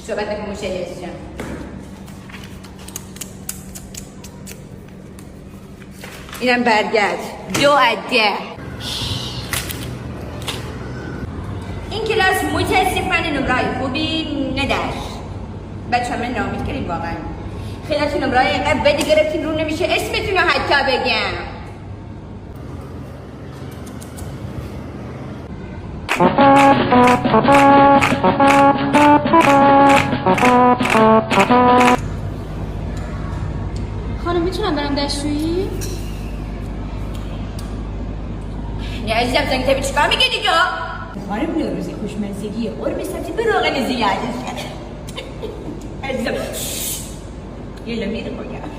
صحبت نکن موشه عزیزم. اینم برگرد 2 از 10. این کلاس متاسفانه نمرای خوبی نداشت. بچه همه نامید کردیم واقعا. خیلی نمرای اینقدر بدی گرفتیم رو نمیشه اسمتون رو حتی بگم. خانم میتونم برم دستشویی؟ نه عزیزم زنگی تبی چیکار میگه دیگه؟ خانم نوروزی خوشمزگیه قرمه سبزی به روغن زیادش کرده. عزیزم یه لمیره بگم